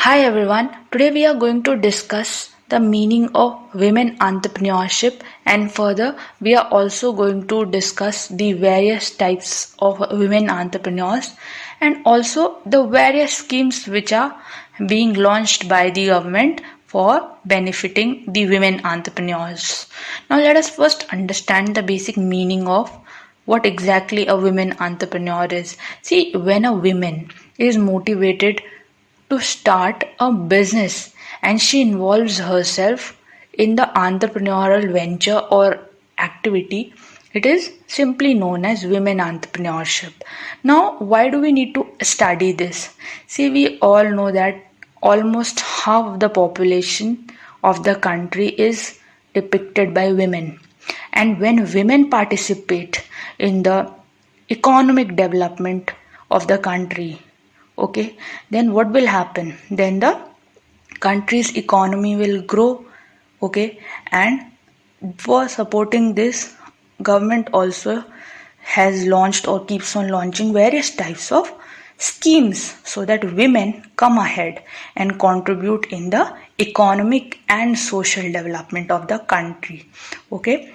Hi everyone, today we are going to discuss the meaning of women entrepreneurship, and further we are also going to discuss the various types of women entrepreneurs and also the various schemes which are being launched by the government for benefiting the women entrepreneurs. Now let us first understand the basic meaning of what exactly a women entrepreneur is. See, when a woman is motivated to start a business and she involves herself in the entrepreneurial venture or activity, it is simply known as women entrepreneurship. Now, why do we need to study this? See, we all know that almost half the population of the country is depicted by women, and when women participate in the economic development of the country, okay, then what will happen? Then the country's economy will grow, okay, and for supporting this, government also has launched or keeps on launching various types of schemes so that women come ahead and contribute in the economic and social development of the country. Okay,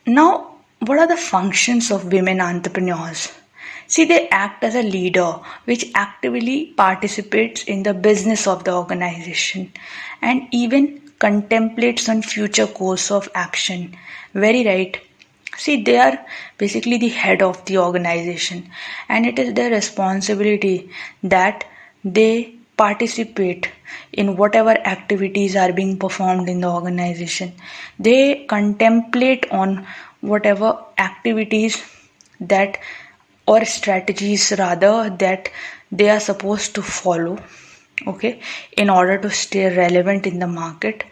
now what are the functions of women entrepreneurs? See, they act as a leader which actively participates in the business of the organization and even contemplates on future course of action. Very right. See, they are basically the head of the organization, and it is their responsibility that they participate in whatever activities are being performed in the organization. They contemplate on whatever activities that or strategies rather that they are supposed to follow, okay, in order to stay relevant in the market,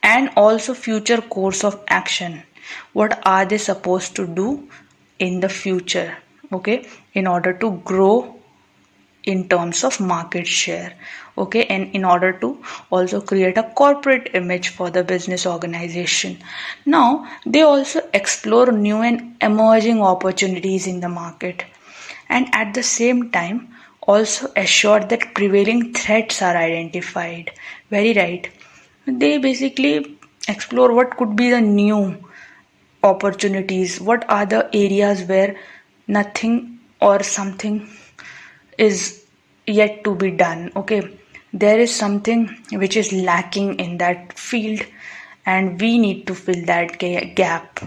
and also future course of action. What are they supposed to do in the future, okay, in order to grow in terms of market share, okay, and in order to also create a corporate image for the business organization. Now they also explore new and emerging opportunities in the market, and at the same time also assure that prevailing threats are identified. Very right. They basically explore what could be the new opportunities, what are the areas where nothing or something is yet to be done, okay, there is something which is lacking in that field and we need to fill that gap.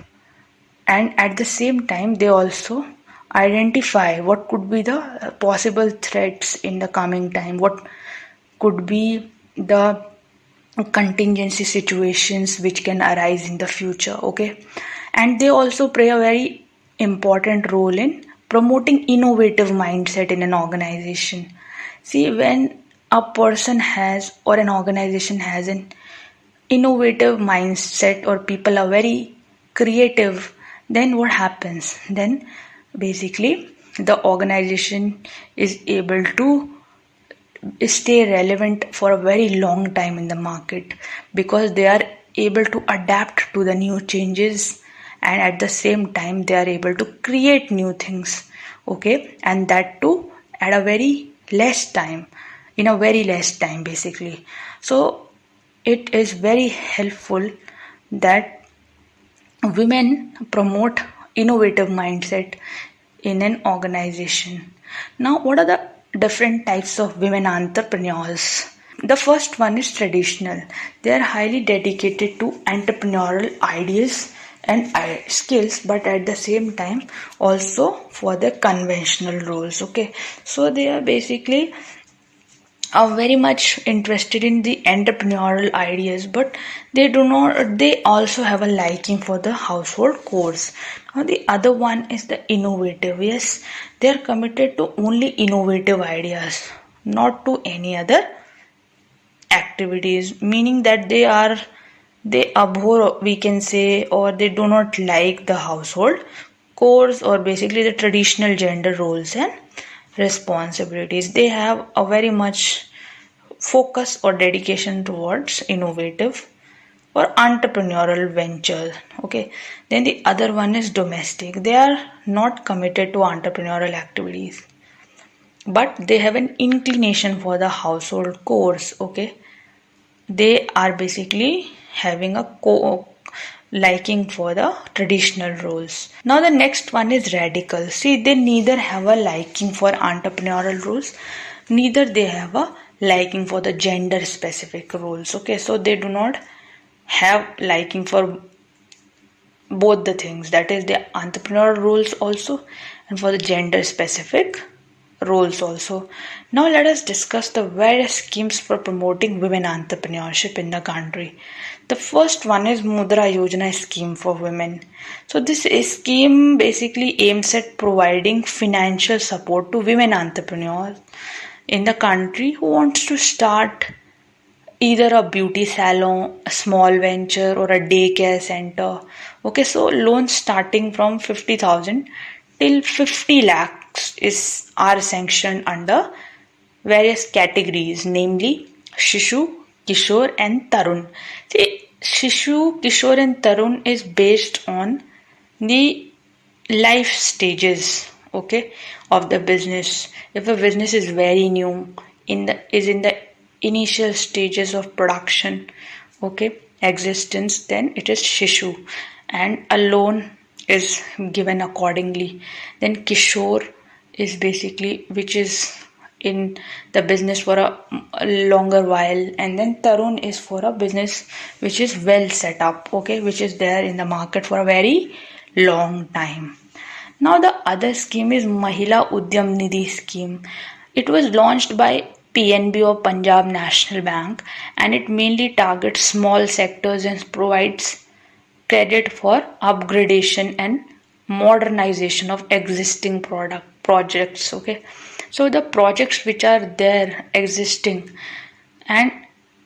And at the same time they also identify what could be the possible threats in the coming time, what could be the contingency situations which can arise in the future, okay, and they also play a very important role in promoting innovative mindset in an organization. See, when a person has or an organization has an innovative mindset or people are very creative, then what happens? Then basically the organization is able to stay relevant for a very long time in the market because they are able to adapt to the new changes, and at the same time they are able to create new things, okay, and that too at a very less time, in a very less time basically. So it is very helpful that women promote innovative mindset in an organization. Now, what are the different types of women entrepreneurs? The first one is traditional. They are highly dedicated to entrepreneurial ideas and skills, but at the same time also for the conventional roles. Okay, so they are basically are very much interested in the entrepreneurial ideas, but they also have a liking for the household chores. Now the other one is the innovative. Yes, they are committed to only innovative ideas, not to any other activities, meaning that they abhor, we can say, or they do not like the household chores or basically the traditional gender roles and responsibilities. They have a very much focus or dedication towards innovative or entrepreneurial venture. Okay, then the other one is domestic. They are not committed to entrepreneurial activities. but they have an inclination for the household chores. Okay, they are basically having a liking for the traditional roles. Now the next one is radical. See, they neither have a liking for entrepreneurial roles, neither they have a liking for the gender specific roles. Okay, so they do not have liking for both the things, that is the entrepreneurial roles also and for the gender specific roles also. Now let us discuss the various schemes for promoting women entrepreneurship in the country. The first one is Mudra Yojana scheme for women. So this scheme basically aims at providing financial support to women entrepreneurs in the country who wants to start either a beauty salon, a small venture, or a daycare center. Okay, so loans starting from 50,000 till 50 lakhs are sanctioned under various categories, namely Shishu, Kishore, and Tarun. See, Shishu, Kishore, and Tarun is based on the life stages, okay, of the business. If a business is very new, in the initial stages of production, okay, existence, then it is Shishu, and a loan is given accordingly. Then Kishore is basically which is in the business for a longer while, and then Tarun is for a business which is well set up, okay, which is there in the market for a very long time. Now the other scheme is Mahila Udyam Nidhi scheme. It was launched by PNB or Punjab National Bank, and it mainly targets small sectors and provides credit for upgradation and modernization of existing product projects. Okay, so the projects which are there existing, and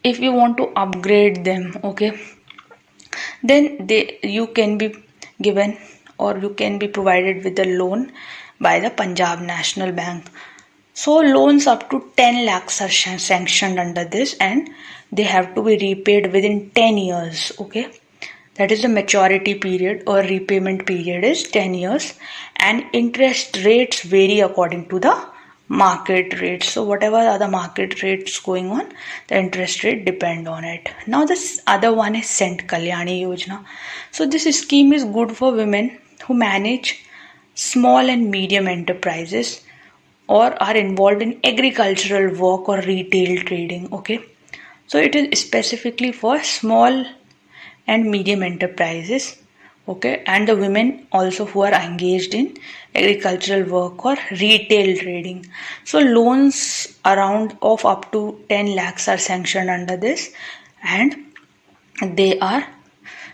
if you want to upgrade them, okay, then you can be given or you can be provided with a loan by the Punjab National Bank. So loans up to 10 lakhs are sanctioned under this, and they have to be repaid within 10 years. Okay, that is the maturity period or repayment period is 10 years, and interest rates vary according to the market rates. So whatever are the market rates going on, the interest rate depend on it. Now this other one is Sant Kalyani Yojana. So this scheme is good for women who manage small and medium enterprises or are involved in agricultural work or retail trading. Okay, so it is specifically for small and medium enterprises, okay, and the women also who are engaged in agricultural work or retail trading. So loans around of up to 10 lakhs are sanctioned under this, and there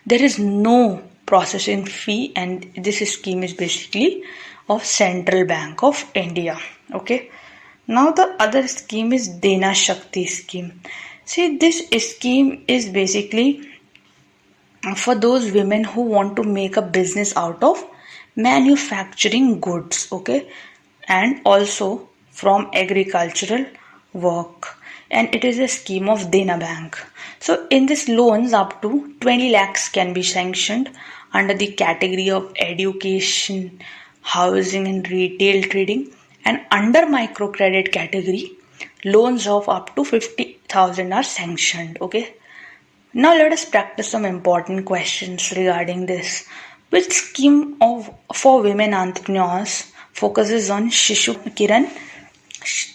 is no processing fee, and this scheme is basically of Central Bank of India. Okay, now the other scheme is DENA Shakti scheme. See, this scheme is basically for those women who want to make a business out of manufacturing goods, okay, and also from agricultural work, and it is a scheme of DENA Bank. So in this loans up to 20 lakhs can be sanctioned under the category of education, housing and retail trading, and under microcredit category loans of up to 50,000 are sanctioned. Okay, now let us practice some important questions regarding this. Which scheme for women entrepreneurs focuses on Shishu, Kiran,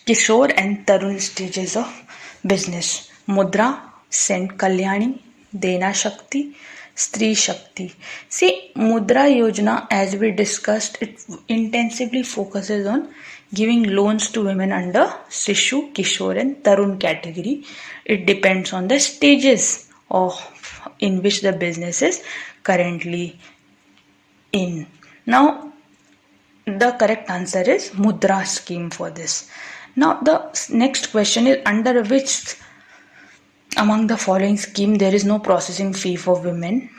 Kishore and Tarun stages of business? Mudra, Sant Kalyani, DENA Shakti, Stree Shakti. See, Mudra Yojana, as we discussed, it intensively focuses on giving loans to women under Shishu, Kishore and Tarun category. It depends on the stages in which the business is currently in. Now, the correct answer is Mudra scheme for this. Now, the next question is, under which among the following scheme there is no processing fee for women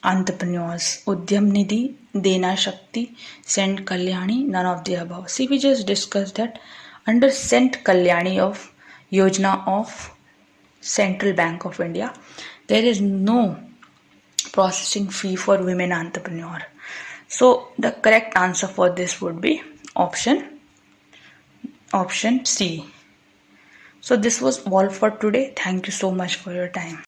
entrepreneurs? Udyam Nidhi, DENA Shakti, Sant Kalyani, none of the above. See, we just discussed that under Sant Kalyani of Yojana of Central Bank of India, there is no processing fee for women entrepreneur. So the correct answer for this would be option option C. So this was all for today. Thank you so much for your time.